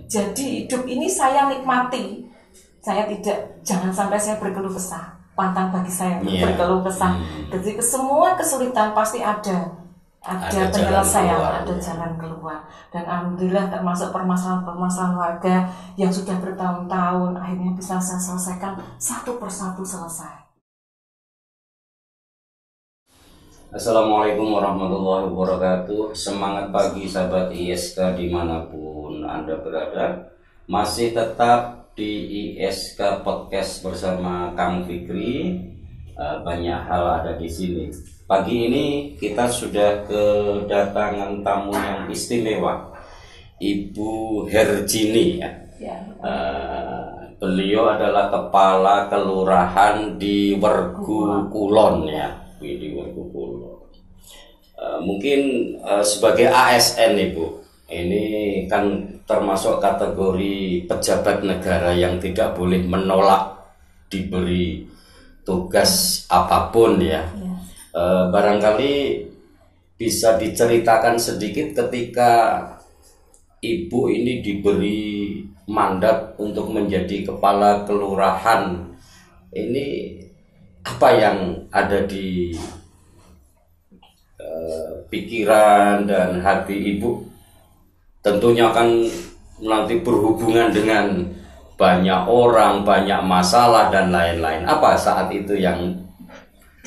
Jadi hidup ini saya nikmati. Saya jangan sampai saya berkeluh kesah. Pantang bagi saya berkeluh kesah. Jadi semua kesulitan pasti ada penyelesaian, ada jalan keluar. Dan alhamdulillah termasuk permasalahan warga yang sudah bertahun-tahun akhirnya bisa saya selesaikan satu persatu selesai. Assalamualaikum warahmatullahi wabarakatuh. Semangat pagi sahabat ISK dimanapun Anda berada. Masih tetap di ISK Podcast bersama Kang Fikri. Banyak hal ada di sini. Pagi ini kita sudah kedatangan tamu yang istimewa, Ibu Herjini ya. Beliau adalah kepala kelurahan di Wergu Kulon ya. Di Wergu Kulon. Mungkin sebagai ASN Ibu, ini kan termasuk kategori pejabat negara yang tidak boleh menolak diberi tugas apapun ya. Barangkali bisa diceritakan sedikit ketika Ibu ini diberi mandat untuk menjadi kepala kelurahan, ini apa yang ada di pikiran dan hati Ibu? Tentunya kan nanti berhubungan dengan banyak orang, banyak masalah dan lain-lain. Apa saat itu yang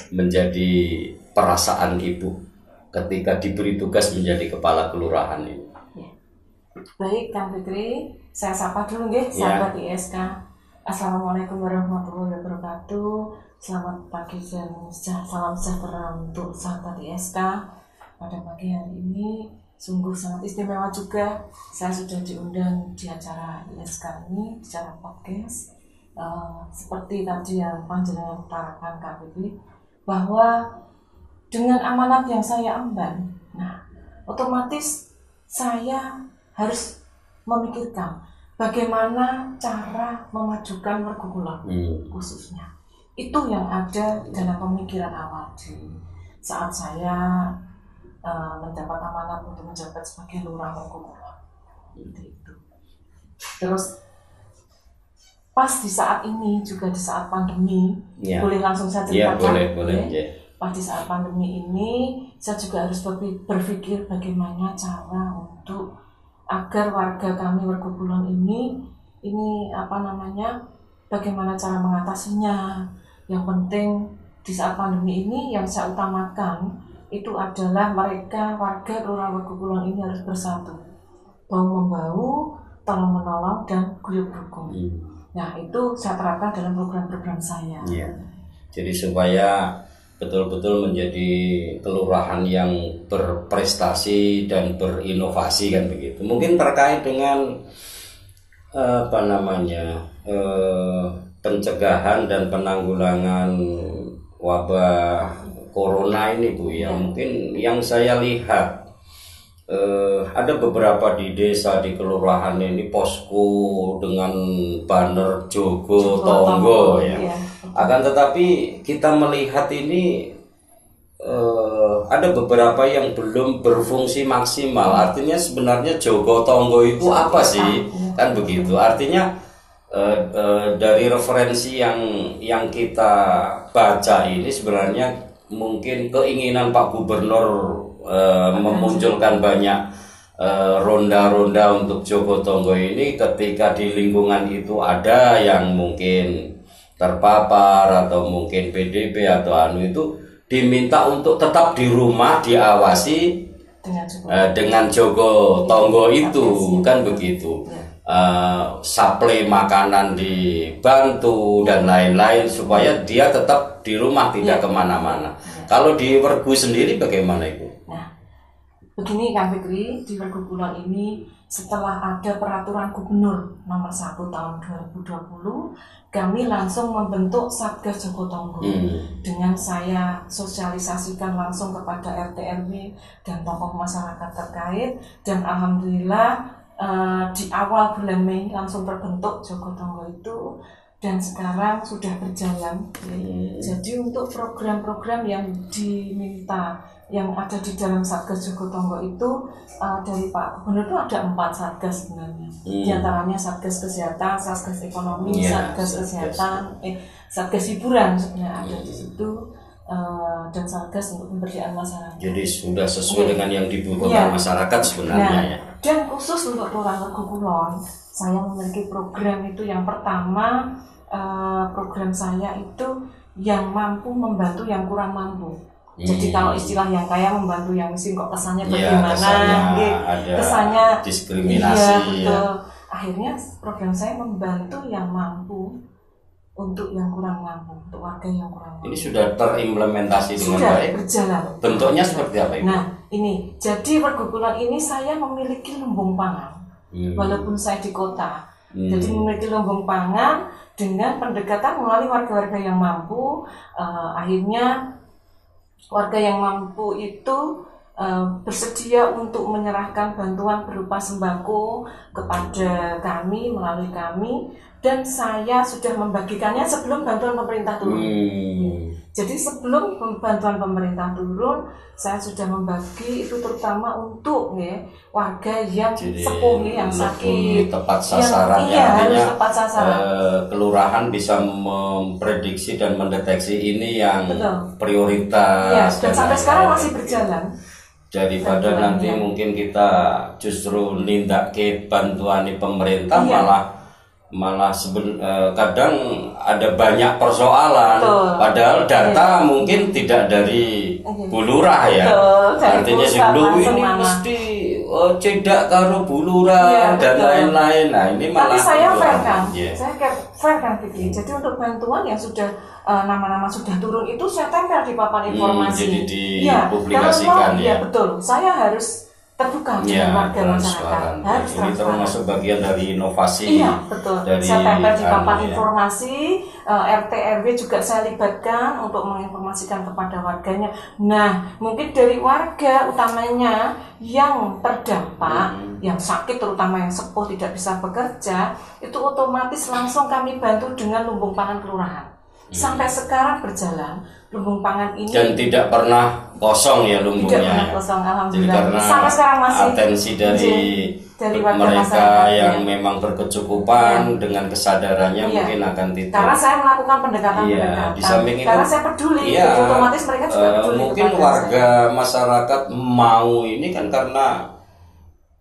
menjadi perasaan Ibu ketika diberi tugas menjadi kepala kelurahan ini? Baik Kang Fikri, saya sapa dulu nggih sahabat ISK. Assalamualaikum warahmatullahi wabarakatuh. Selamat pagi dan salam sejahtera untuk sahabat ISK. Pada pagi hari ini sungguh sangat istimewa juga. Saya sudah diundang di acara ISK ini, acara podcast. Seperti tadi yang panjenengan utarakan Kak Fikri, bahwa dengan amanat yang saya emban, otomatis saya harus memikirkan bagaimana cara memajukan Wergu Kulon khususnya. Itu yang ada dalam pemikiran awal saat saya mendapat amanat untuk menjabat sebagai lurah Wergu Kulon. Itu. Terus pas di saat ini juga di saat pandemi, boleh langsung saya ceritakan? Boleh. Pas di saat pandemi ini, saya juga harus berpikir bagaimana cara untuk agar warga kami Wergu Kulon ini bagaimana cara mengatasinya. Yang penting di saat pandemi ini yang saya utamakan itu adalah warga kelurahan Wergu Kulon ini harus bersatu, bahu membahu, tolong menolong dan guyup rukun. Nah itu saya terapkan dalam program-program saya. Jadi supaya betul-betul menjadi kelurahan yang berprestasi dan berinovasi kan begitu. Mungkin terkait dengan pencegahan dan penanggulangan wabah corona ini Bu ya. Mungkin yang saya lihat ada beberapa di desa di kelurahan ini posko dengan banner Jogo Tonggo ya. Akan tetapi kita melihat ini ada beberapa yang belum berfungsi maksimal. Artinya sebenarnya Jogo Tonggo itu apa sih? Kan begitu. Artinya dari referensi yang kita baca ini sebenarnya mungkin keinginan Pak Gubernur memunculkan banyak ronda-ronda untuk Jogo Tonggo ini ketika di lingkungan itu ada yang mungkin terpapar atau mungkin PDP atau itu diminta untuk tetap di rumah diawasi dengan Jogo Tonggo itu kan begitu. Suplai makanan dibantu dan lain-lain supaya dia tetap di rumah tidak kemana-mana. Kalau di Wergu sendiri bagaimana Ibu? Begini Kang Fikri, di Wergu Kulon ini setelah ada peraturan Gubernur nomor 1 tahun 2020, kami langsung membentuk Satgas Jogo Tonggo. Dengan saya sosialisasikan langsung kepada RT RW dan tokoh masyarakat terkait, dan alhamdulillah di awal bulan Mei langsung terbentuk Jogo Tonggo itu, dan sekarang sudah berjalan. Jadi untuk program-program yang diminta yang ada di dalam Satgas Jogotongo itu dari Pak Gubernur itu ada 4 Satgas sebenarnya. Di antaranya Satgas Kesehatan, Satgas Ekonomi, Satgas Kesehatan, Satgas Hiburan sebenarnya ada di situ, dan Satgas untuk pemberdayaan masyarakat. Jadi sudah sesuai dengan yang dibutuhkan masyarakat sebenarnya ya. Dan khusus untuk Kelurahan Regu Kulon, saya memiliki program itu yang pertama, program saya itu yang mampu membantu yang kurang mampu. Jadi kalau istilah yang kaya membantu yang miskin kok kesannya bagaimana? Kesannya diskriminasi. Iya, betul. Akhirnya program saya membantu yang mampu untuk yang kurang mampu, untuk warga yang kurang mampu. Ini sudah terimplementasi dengan baik. Berjalan. Bentuknya seperti apa Ibu? Nah, ini jadi Regu Kulon ini saya memiliki lumbung pangan, walaupun saya di kota. Jadi memiliki lumbung pangan dengan pendekatan melalui warga-warga yang mampu. Akhirnya warga yang mampu itu bersedia untuk menyerahkan bantuan berupa sembako kepada kami melalui kami, dan saya sudah membagikannya sebelum bantuan pemerintah turun. Jadi sebelum bantuan pemerintah turun, saya sudah membagi itu terutama untuk warga yang sepuh, yang sakit, tepat sasaran, yang harus tepat sasaran. Kelurahan bisa memprediksi dan mendeteksi ini yang prioritas. Dan sampai sekarang masih berjalan. Daripada nanti mungkin kita justru nindak ke bantuan pemerintah, malah kadang ada banyak persoalan. Padahal data mungkin tidak dari Bulurah ya. Artinya dulu ini mesti cedak karo Bulurah dan lain-lain. Nah ini malah. Tapi saya fair kan, saya fair kan Vicky. Jadi untuk bantuan yang sudah nama-nama sudah turun itu saya tempel di papan informasi. Jadi dipublikasikan ya. Betul. Saya harus terbuka dengan warga masyarakat. Harus ini termasuk bagian dari inovasi. Iya, betul. Dari saya tempel di papan informasi, RT RW juga saya libatkan untuk menginformasikan kepada warganya. Nah, mungkin dari warga utamanya yang terdampak, yang sakit terutama yang sepuh tidak bisa bekerja, itu otomatis langsung kami bantu dengan lumbung pangan kelurahan. Sampai sekarang berjalan lumbung pangan ini dan tidak pernah kosong ya lumbungnya. Tidak pernah kosong, alhamdulillah. Jadi karena sampai sekarang masih atensi dari mereka yang memang berkecukupan dengan kesadarannya mungkin akan tidak. Karena saya melakukan pendekatan. Di samping itu, karena saya peduli, otomatis mereka juga peduli. Mungkin warga masyarakat mau ini kan karena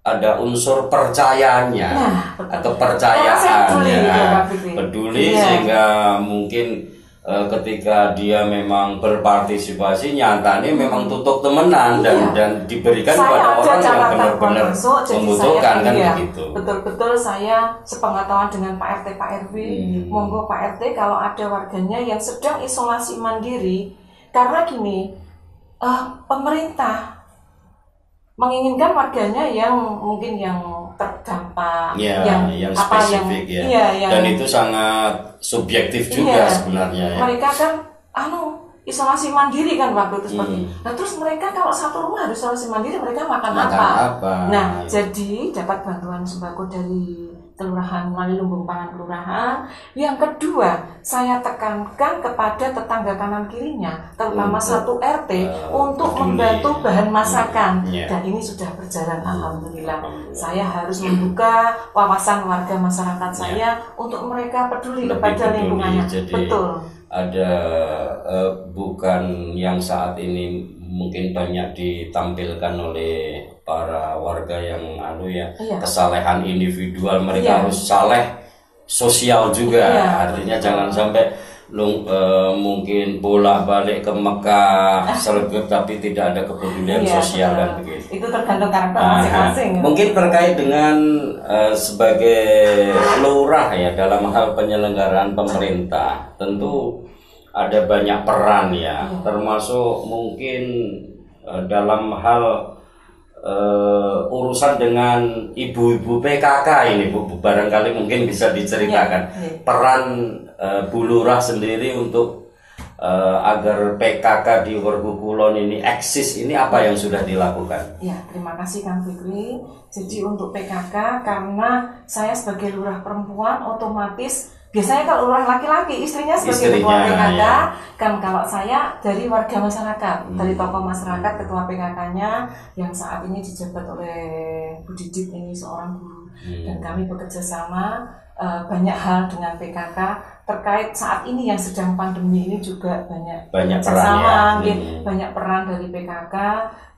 ada unsur percayanya atau kepercayaannya, peduli sehingga mungkin ketika dia memang berpartisipasi nyatanya memang tutup temenan dan diberikan kepada orang yang benar-benar membutuhkan kan begitu. Betul-betul saya sepengetahuan dengan Pak RT Pak RW, monggo Pak RT kalau ada warganya yang sedang isolasi mandiri, karena gini, pemerintah menginginkan warganya yang mungkin yang terdampak, yang spesifik dan itu sangat subjektif juga sebenarnya. Mereka kan isolasi mandiri kan waktu itu seperti. Nah terus mereka kalau satu rumah harus isolasi mandiri, mereka makan apa? Nah jadi dapat bantuan sembako dari kelurahan melalui lumbung pangan kelurahan. Yang kedua, saya tekankan kepada tetangga kanan kirinya, terutama satu RT untuk membantu bahan masakan. Dan ini sudah berjalan, alhamdulillah. Saya harus membuka wawasan warga masyarakat saya untuk mereka peduli kepada lingkungannya. Betul. Ada bukan yang saat ini mungkin banyak ditampilkan oleh para warga yang kesalehan individual, mereka harus saleh sosial juga. Artinya jangan sampai mungkin bolak-balik ke Mekah sergap tapi tidak ada kepedulian sosial dan begitu. Itu tergantung karakter masing-masing. Mungkin terkait dengan sebagai lurah ya dalam hal penyelenggaraan pemerintah, tentu ada banyak peran ya, termasuk mungkin dalam hal urusan dengan ibu-ibu PKK ini Bu, barangkali mungkin bisa diceritakan peran Bu Lurah sendiri untuk agar PKK di Regu Kulon ini eksis, ini apa yang sudah dilakukan? Ya, terima kasih Kang Fikri. Jadi untuk PKK, karena saya sebagai lurah perempuan otomatis Biasanya kalau lurah laki-laki, istrinya sebagai ketua PKK, ya. Kan kalau saya dari warga masyarakat, dari tokoh masyarakat, ketua PKK-nya yang saat ini dijabat oleh Bu Didit ini seorang guru. Dan kami bekerja sama banyak hal dengan PKK terkait saat ini yang sedang pandemi ini juga banyak kerjasama, ya. Banyak peran dari PKK,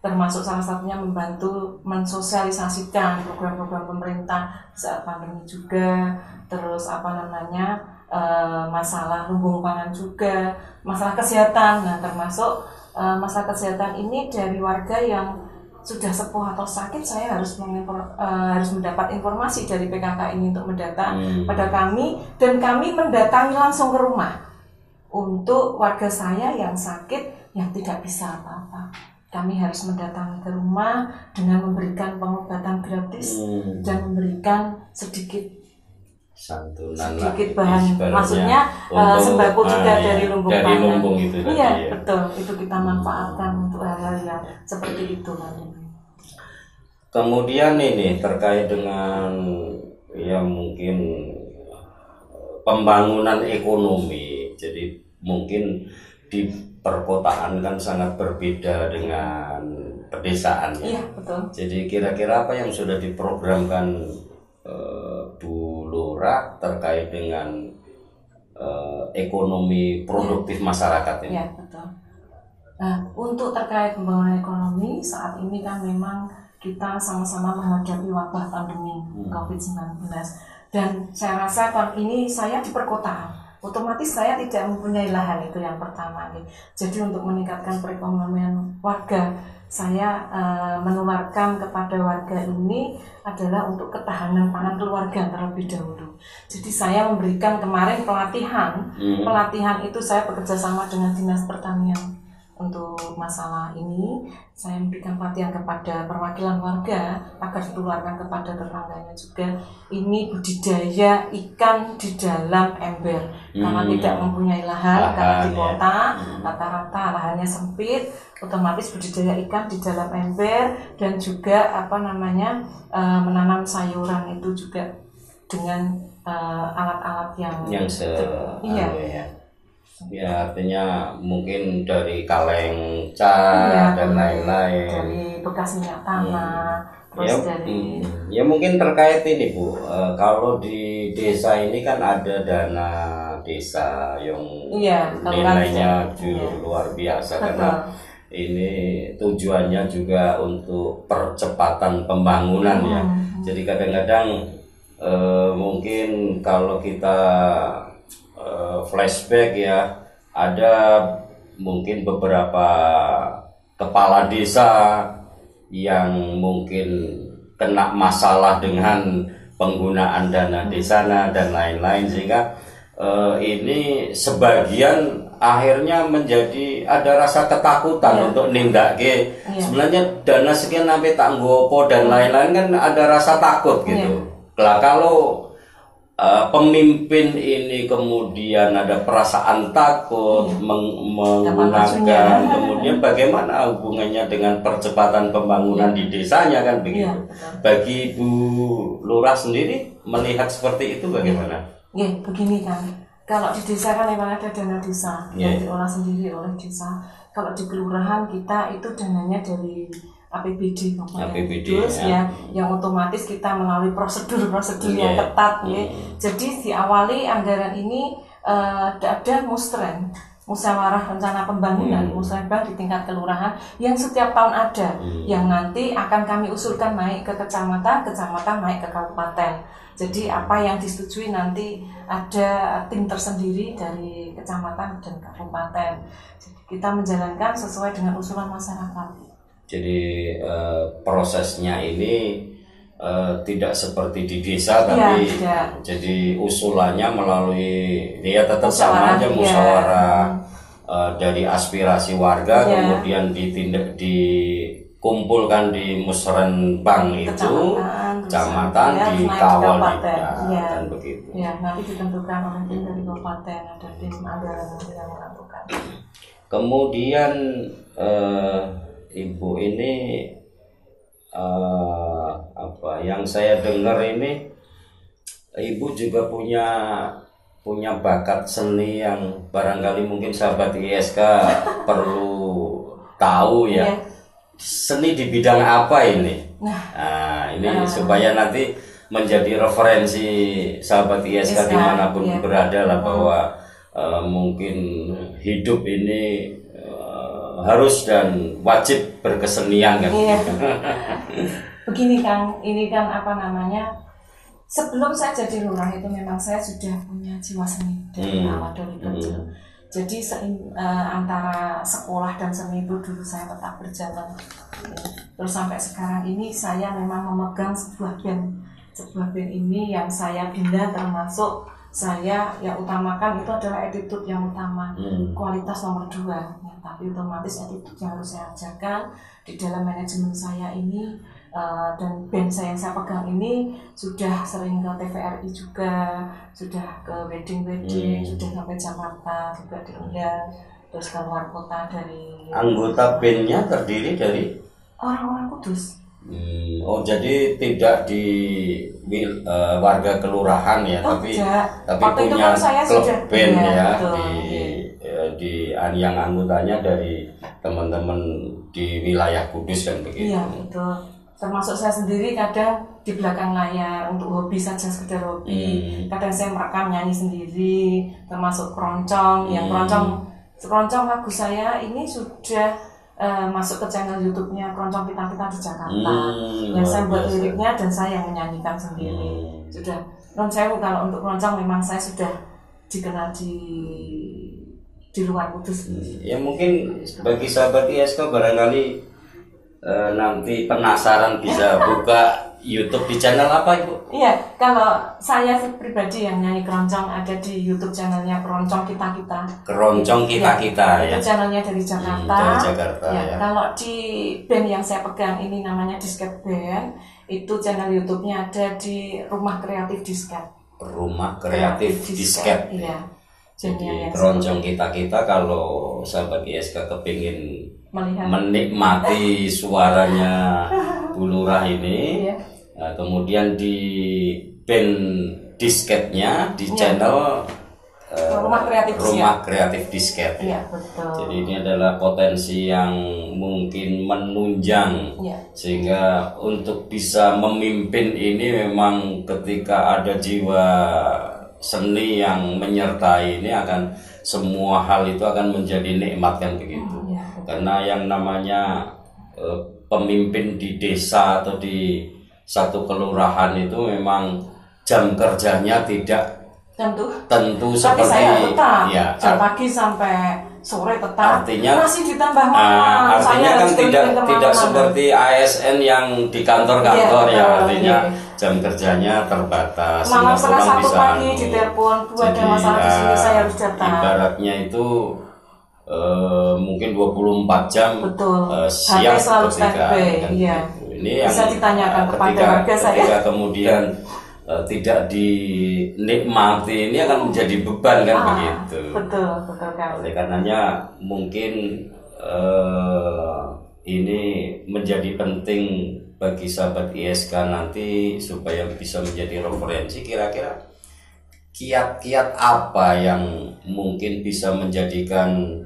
termasuk salah satunya membantu mensosialisasikan program-program pemerintah saat pandemi juga. Terus masalah lumbung pangan juga, masalah kesehatan. Nah, termasuk masalah kesehatan ini dari warga yang sudah sepuh atau sakit, saya harus mendapat informasi dari PKK ini untuk mendata pada kami, dan kami mendatangi langsung ke rumah untuk warga saya yang sakit yang tidak bisa apa-apa. Kami harus mendatangi ke rumah dengan memberikan pengobatan gratis dan memberikan sedikit santunan sedikit bahan, maksudnya sembako juga dari lumbung pangan. Itu iya, betul. Itu kita manfaatkan untuk hal-hal yang seperti itu. Kemudian ini terkait dengan yang mungkin pembangunan ekonomi. Jadi mungkin di perkotaan kan sangat berbeda dengan pedesaan. Iya, betul. Jadi kira-kira apa yang sudah diprogramkan Bu Lurah terkait dengan ekonomi produktif masyarakat ini? Ya, betul. Nah, untuk terkait pembangunan ekonomi saat ini kan memang kita sama-sama menghadapi wabah pandemi COVID-19, dan saya rasa tahun ini saya di perkotaan, otomatis saya tidak mempunyai lahan, itu yang pertama. Jadi untuk meningkatkan perekonomian warga, saya menularkan kepada warga ini adalah untuk ketahanan pangan keluarga terlebih dahulu. Jadi saya memberikan kemarin pelatihan itu saya bekerja sama dengan Dinas Pertanian untuk masalah ini. Saya memberikan pelatihan kepada perwakilan warga agar ditularkan kepada tetangganya juga. Ini budidaya ikan di dalam ember, karena tidak mempunyai lahan, karena di kota rata-rata lahannya sempit, otomatis budidaya ikan di dalam ember, dan juga menanam sayuran itu juga dengan alat-alat yang ya artinya mungkin dari kaleng cat dan lain-lain, dari bekas minyak tanah, terus ya mungkin terkait ini Bu, kalau di desa ini kan ada dana desa yang nilainya luar biasa. Betul. Karena ini tujuannya juga untuk percepatan pembangunan ya. Jadi kadang-kadang mungkin kalau kita flashback ya, ada mungkin beberapa kepala desa yang mungkin kena masalah dengan penggunaan dana desa dan lain-lain, sehingga ini sebagian akhirnya menjadi ada rasa ketakutan untuk nindak sebenarnya dana sekian sampai tak nggopo dan lain-lain, kan ada rasa takut gitu. Lah kalau pemimpin ini kemudian ada perasaan takut menggunakan, kemudian bagaimana hubungannya dengan percepatan pembangunan di desanya, kan begitu. Bagi Bu Lurah sendiri melihat seperti itu bagaimana? Begini kan, kalau di desa kan memang ada dana desa yang diolah sendiri oleh desa. Kalau di kelurahan kita itu dananya dari APBD, yang otomatis kita melalui prosedur yang ketat. Jadi diawali anggaran ini ada musyawarah rencana pembangunan, musyawarah di tingkat kelurahan yang setiap tahun ada, yang nanti akan kami usulkan naik ke kecamatan naik ke kabupaten. Jadi apa yang disetujui nanti ada tim tersendiri dari kecamatan dan kabupaten. Jadi kita menjalankan sesuai dengan usulan masyarakat. Jadi prosesnya ini tidak seperti di desa, tapi jadi usulannya melalui tetap sama aja musyawarah dari aspirasi warga, kemudian dikumpulkan di musrenbang itu kecamatan, dikawal dan begitu. Nanti ditentukan oleh tim dari kabupaten, ada tim anggaran yang menentukan. Kemudian Ibu ini yang saya dengar ini, Ibu juga punya punya bakat seni yang barangkali mungkin sahabat ISK perlu tahu ya. Iya. Seni di bidang apa ini? Nah, ini supaya nanti menjadi referensi sahabat ISK dimanapun iya. berada lah, bahwa mungkin hidup ini harus dan wajib berkesenian kan. Iya. Begini Kang, ini kan apa namanya, sebelum saya jadi lurah itu memang saya sudah punya jiwa seni dari awal, dari kecil. Jadi antara sekolah dan seni itu dulu saya tetap berjalan. Terus sampai sekarang ini saya memang memegang sebuah band ini yang saya bina, termasuk saya yang utamakan itu adalah attitude yang utama, kualitas nomor 2 ya, tapi otomatis attitude yang harus saya ajarkan di dalam manajemen saya ini. Dan band saya yang saya pegang ini sudah sering ke TVRI juga, sudah ke wedding, sudah sampai Jakarta juga diundang, terus ke luar kota. Dari anggota bandnya terdiri dari orang-orang Kudus. Oh, jadi tidak di warga kelurahan ya, tapi punya kan klub band ya, betul, di yang anggotanya dari teman-teman di wilayah Kudus kan begitu. Iya betul. Termasuk saya sendiri kadang di belakang layar untuk hobi saja, sekedar hobi. Kadang saya merekam nyanyi sendiri, termasuk keroncong. Yang keroncong lagu saya ini sudah masuk ke channel YouTube-nya Keroncong Kita Kita di Jakarta. Yang saya buat liriknya dan saya yang menyanyikan sendiri. Sudah. Non sewu, kalau untuk keroncong memang saya sudah dikenal di luar Kudus. Ya mungkin bagi sahabat ISK barangkali nanti penasaran bisa buka YouTube di channel apa Ibu? Iya, kalau saya pribadi yang nyanyi keroncong ada di YouTube channelnya Keroncong Kita Kita. Keroncong Kita Kita ya. Itu channelnya dari Jakarta. Dari Jakarta ya. Kalau di band yang saya pegang ini namanya Disket Band, itu channel YouTube-nya ada di Rumah Kreatif Disket. Rumah Kreatif Disket. Iya. Jadi Keroncong Kita Kita, kalau sahabat ISK kepingin menikmati suaranya Bu Lurah ini, iya. Kemudian di band disketnya di channel Rumah Kreatif Disket. Iya, betul. Jadi ini adalah potensi yang mungkin menunjang, sehingga untuk bisa memimpin ini memang ketika ada jiwa seni yang menyertai ini, akan semua hal itu akan menjadi nikmat kan begitu. Karena yang namanya pemimpin di desa atau di satu kelurahan itu memang jam kerjanya tidak tentu seperti saya tetap, jam pagi sampai sore tetap. Artinya masih ditambah malam. Artinya kan tidak seperti ASN yang di kantor-kantor ya, artinya jam kerjanya terbatas. Malam setengah 1 pagi ditelepon, Bu ada masalah di sini, saya harus datang. Ibaratnya itu mungkin 24 jam siap ketika ini bisa yang ditanyakan kepada warga saya. Ketika kemudian tidak dinikmati, ini akan menjadi beban kan begitu. Betul kan. Oleh karenanya mungkin ini menjadi penting bagi sahabat ISK nanti supaya bisa menjadi referensi. Kira-kira kiat-kiat apa yang mungkin bisa menjadikan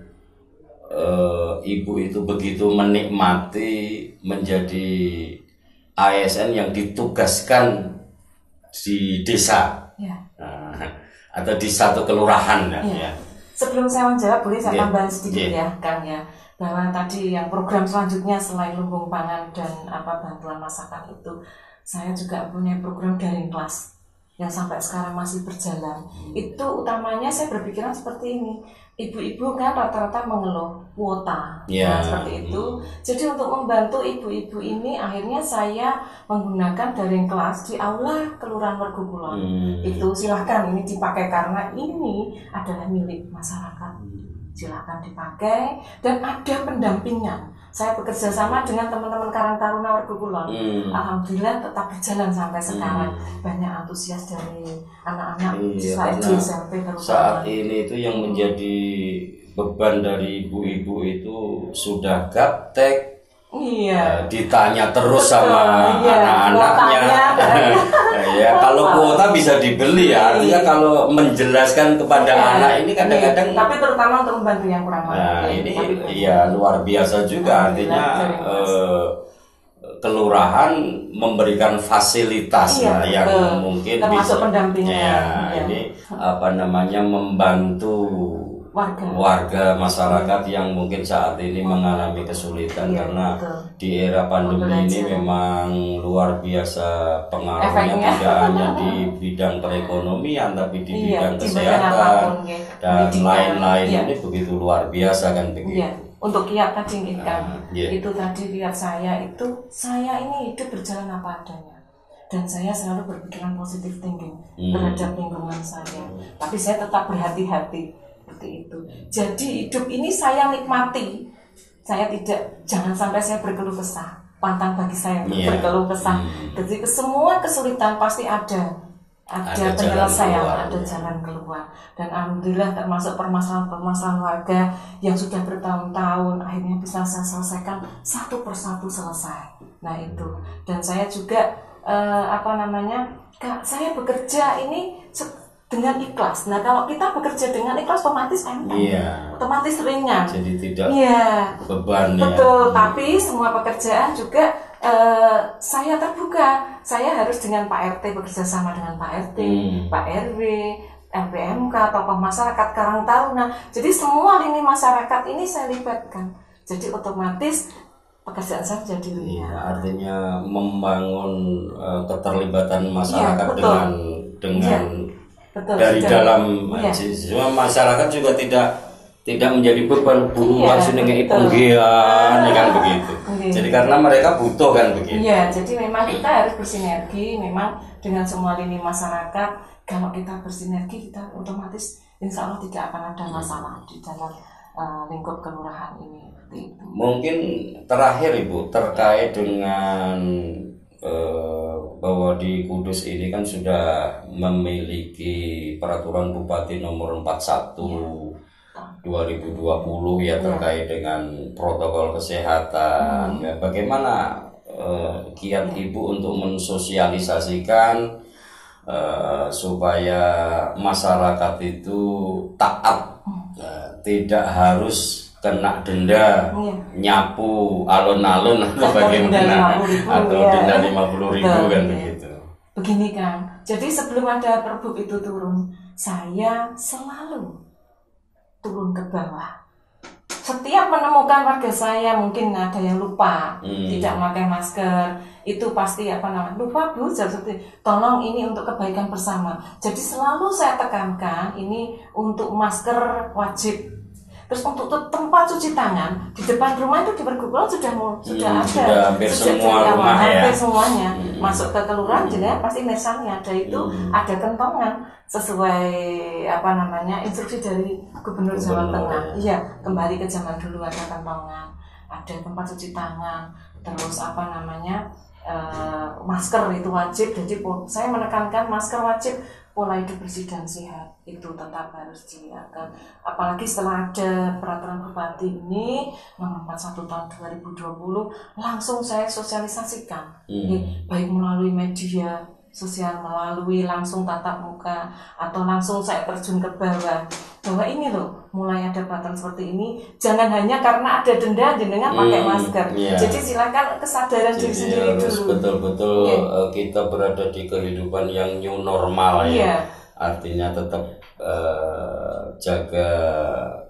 ibu itu begitu menikmati menjadi ASN yang ditugaskan di desa atau di satu kelurahan ya. Sebelum saya menjawab, boleh saya tambahin sedikit ya Kang ya, bahwa tadi yang program selanjutnya selain lumbung pangan dan bantuan masakan itu, saya juga punya program daring kelas yang sampai sekarang masih berjalan. Itu utamanya saya berpikiran seperti ini. Ibu-ibu kan rata-rata mengeluh kuota, seperti itu. Jadi untuk membantu ibu-ibu ini, akhirnya saya menggunakan daring kelas di aula Kelurahan Mergokulon. Itu silahkan ini dipakai karena ini adalah milik masyarakat. Silahkan dipakai dan ada pendampingan. Saya bekerja sama dengan teman-teman Karang Taruna Mergokulon. Alhamdulillah tetap berjalan sampai sekarang. Banyak antusias dari anak-anak siswa SD, SMP terutama. Saat ini itu yang menjadi beban dari ibu-ibu itu sudah gaptek. Ditanya terus sama anak-anaknya. Ya kalau kuota bisa dibeli ya. Artinya kalau menjelaskan kepada anak ini kadang-kadang. Tapi terutama untuk membantu yang kurang mampu. Nah ini ya luar biasa juga. Artinya kelurahan memberikan fasilitas yang mungkin termasuk pendampingan. Ini membantu warga masyarakat yang mungkin saat ini mengalami kesulitan karena di era pandemi ini memang luar biasa pengaruhnya, tidak hanya di bidang perekonomian tapi di bidang kesehatan dan lain-lain. Ini begitu luar biasa kan begitu. Untuk kiat tadi itu tadi kiat saya ini hidup berjalan apa adanya dan saya selalu berpikiran positif thinking terhadap lingkungan saya, tapi saya tetap berhati-hati seperti itu. Jadi hidup ini saya nikmati, saya jangan sampai saya berkeluh kesah. Pantang bagi saya berkeluh kesah. Jadi semua kesulitan pasti ada penyelesaian, ada jalan keluar. Dan alhamdulillah termasuk permasalahan warga yang sudah bertahun-tahun akhirnya bisa saya selesaikan satu persatu selesai. Nah itu. Dan saya juga saya bekerja ini dengan ikhlas. Nah kalau kita bekerja dengan ikhlas otomatis otomatis ringan. Jadi tidak beban. Betul. Tapi semua pekerjaan juga saya terbuka. Saya harus dengan Pak RT bekerja sama dengan Pak RT, Pak RW, LPMK, tokoh masyarakat, Karang Taruna. Jadi semua lini masyarakat ini saya libatkan. Jadi otomatis pekerjaan saya jadi ringan. Artinya membangun keterlibatan masyarakat dengan betul, dari dalam semua masyarakat juga tidak menjadi beban buruh langsung dengan penggian kan begitu. Jadi karena mereka butuh kan begitu. Jadi memang kita harus bersinergi memang dengan semua lini masyarakat. Kalau kita bersinergi kita otomatis insya Allah tidak akan ada masalah di dalam lingkup kelurahan ini. Mungkin terakhir Ibu terkait dengan bahwa di Kudus ini kan sudah memiliki peraturan Bupati nomor 41 2020 terkait dengan protokol kesehatan. Bagaimana kiat Ibu untuk mensosialisasikan supaya masyarakat itu taat, tidak harus kena denda nyapu alun-alun atau bagaimana atau denda 50.000 kan begitu. Begini kan, jadi sebelum ada Perbup itu turun, saya selalu turun ke bawah. Setiap menemukan warga saya mungkin ada yang lupa tidak memakai masker, itu pasti lupa Bu, tolong ini untuk kebaikan bersama. Jadi selalu saya tekankan ini untuk masker wajib. Terus untuk tempat cuci tangan di depan rumah itu di Pergupulan sudah ada hampir semua rumah hampir semuanya masuk ke kelurahan jadi pasti mesannya ada itu ada kentongan sesuai instruksi dari Gubernur Jawa Tengah. Kembali ke zaman dulu ada kentongan, ada tempat cuci tangan, terus masker itu wajib. Jadi saya menekankan masker wajib, pola hidup bersih dan sehat itu tetap harus dilihatkan. Apalagi setelah ada peraturan Bupati ini nomor 41 tahun 2020, langsung saya sosialisasikan, baik melalui media sosial, melalui langsung tatap muka, atau langsung saya terjun ke bawah, bahwa ini loh mulai ada peraturan seperti ini, jangan hanya karena ada denda jenengan pakai masker. Jadi silakan kesadaran diri sendiri dulu. Betul-betul kita berada di kehidupan yang new normal artinya tetap jaga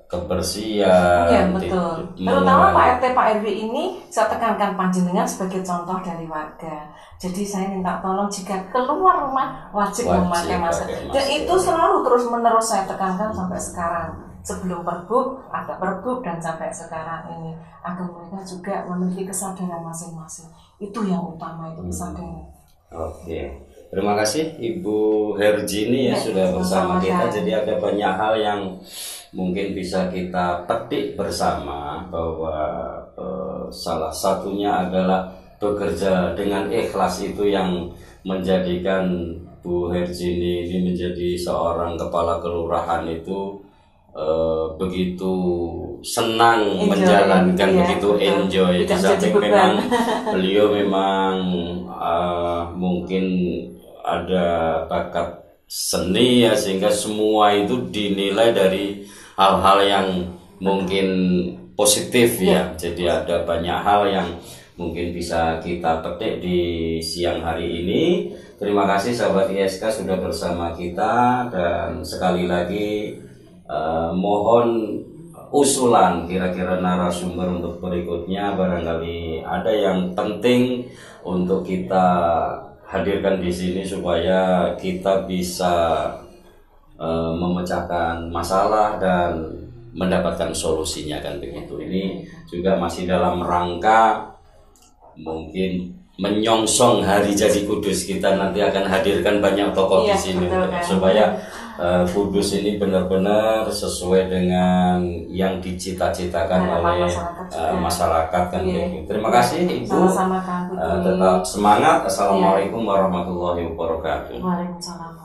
kebersihan. Betul. Terutama Pak RT Pak RW ini saya tekankan panjenengan sebagai contoh dari warga. Jadi saya minta tolong jika keluar rumah wajib memakai masker. Dan itu selalu terus menerus saya tekankan sampai sekarang. Sebelum Perbup, ada Perbup, dan sampai sekarang ini agar mereka juga memiliki kesadaran masing-masing. Itu yang utama, itu kesadaran. Oke. Terima kasih Ibu Herjini sudah bersama kita. Jadi ada banyak hal yang mungkin bisa kita petik bersama, bahwa salah satunya adalah bekerja dengan ikhlas itu yang menjadikan Bu Herjini ini menjadi seorang kepala kelurahan itu begitu senang menjalankan, begitu enjoy. Di samping memang beliau memang mungkin ada bakat seni ya, sehingga semua itu dinilai dari hal-hal yang mungkin positif ya. Jadi ada banyak hal yang mungkin bisa kita petik di siang hari ini. Terima kasih sahabat ISK sudah bersama kita, dan sekali lagi mohon usulan kira-kira narasumber untuk berikutnya, barangkali ada yang penting untuk kita hadirkan di sini supaya kita bisa memecahkan masalah dan mendapatkan solusinya, kan begitu. Ini juga masih dalam rangka mungkin menyongsong hari jadi Kudus, kita nanti akan hadirkan banyak tokoh di sini supaya Kudus ini benar-benar sesuai dengan yang dicita-citakan oleh masyarakat, kan begitu. Terima kasih Ibu. Sama-sama, Kang. Tetap semangat. Assalamualaikum warahmatullahi wabarakatuh. Waalaikumsalam.